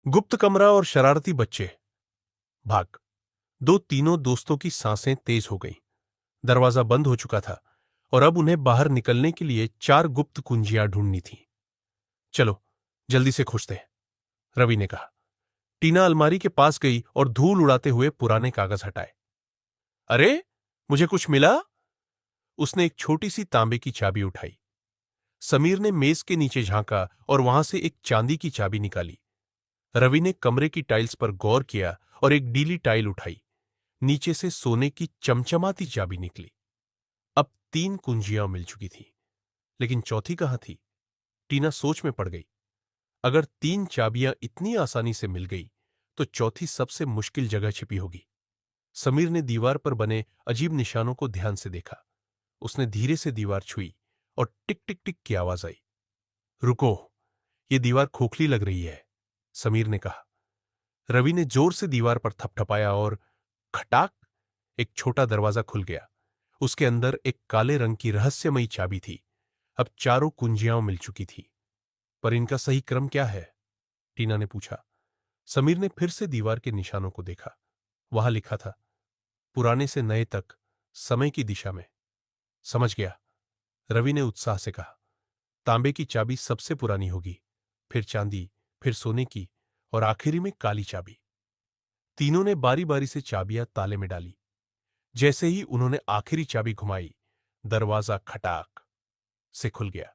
गुप्त कमरा और शरारती बच्चे। भाग। तीनों दोस्तों की सांसें तेज हो गईं। दरवाजा बंद हो चुका था और अब उन्हें बाहर निकलने के लिए 4 गुप्त कुंजियां ढूंढनी थीं। चलो जल्दी से खोजते हैं, रवि ने कहा। टीना अलमारी के पास गई और धूल उड़ाते हुए पुराने कागज हटाए। अरे, मुझे कुछ मिला? उसने एक छोटी सी तांबे की चाबी उठाई। समीर ने मेज के नीचे झांका और वहां से एक चांदी की चाबी निकाली। रवि ने कमरे की टाइल्स पर गौर किया और एक डीली टाइल उठाई। नीचे से सोने की चमचमाती चाबी निकली। अब 3 कुंजियां मिल चुकी थी, लेकिन चौथी कहां थी? टीना सोच में पड़ गई। अगर 3 चाबियां इतनी आसानी से मिल गई तो चौथी सबसे मुश्किल जगह छिपी होगी। समीर ने दीवार पर बने अजीब निशानों को ध्यान से देखा। उसने धीरे से दीवार छुई और टिक टिक टिक की आवाज आई। रुको, यह दीवार खोखली लग रही है, समीर ने कहा। रवि ने जोर से दीवार पर थपथपाया और खटाक, एक छोटा दरवाजा खुल गया। उसके अंदर एक काले रंग की रहस्यमयी चाबी थी। अब चारों कुंजियां मिल चुकी थी, पर इनका सही क्रम क्या है? टीना ने पूछा। समीर ने फिर से दीवार के निशानों को देखा। वहां लिखा था, पुराने से नए तक, समय की दिशा में। समझ गया, रवि ने उत्साह से कहा। तांबे की चाबी सबसे पुरानी होगी, फिर चांदी, फिर सोने की और आखिरी में काली चाबी। तीनों ने बारी बारी से चाबियां ताले में डाली। जैसे ही उन्होंने आखिरी चाबी घुमाई, दरवाजा खटाक से खुल गया।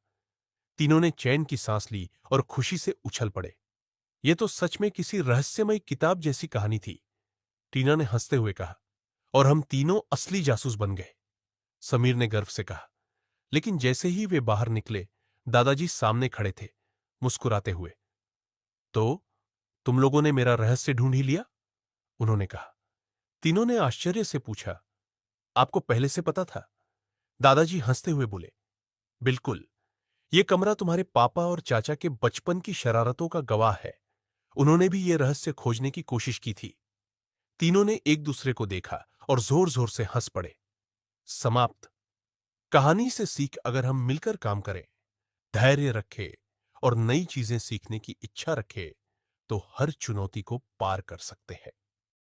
तीनों ने चैन की सांस ली और खुशी से उछल पड़े। यह तो सच में किसी रहस्यमय किताब जैसी कहानी थी, टीना ने हंसते हुए कहा। और हम तीनों असली जासूस बन गए, समीर ने गर्व से कहा। लेकिन जैसे ही वे बाहर निकले, दादाजी सामने खड़े थे, मुस्कुराते हुए। तो तुम लोगों ने मेरा रहस्य ढूंढ ही लिया, उन्होंने कहा। तीनों ने आश्चर्य से पूछा, आपको पहले से पता था? दादाजी हंसते हुए बोले, बिल्कुल। यह कमरा तुम्हारे पापा और चाचा के बचपन की शरारतों का गवाह है। उन्होंने भी यह रहस्य खोजने की कोशिश की थी। तीनों ने एक दूसरे को देखा और जोर जोर से हंस पड़े। समाप्त। कहानी से सीख, अगर हम मिलकर काम करें, धैर्य रखें और नई चीजें सीखने की इच्छा रखें, तो हर चुनौती को पार कर सकते हैं।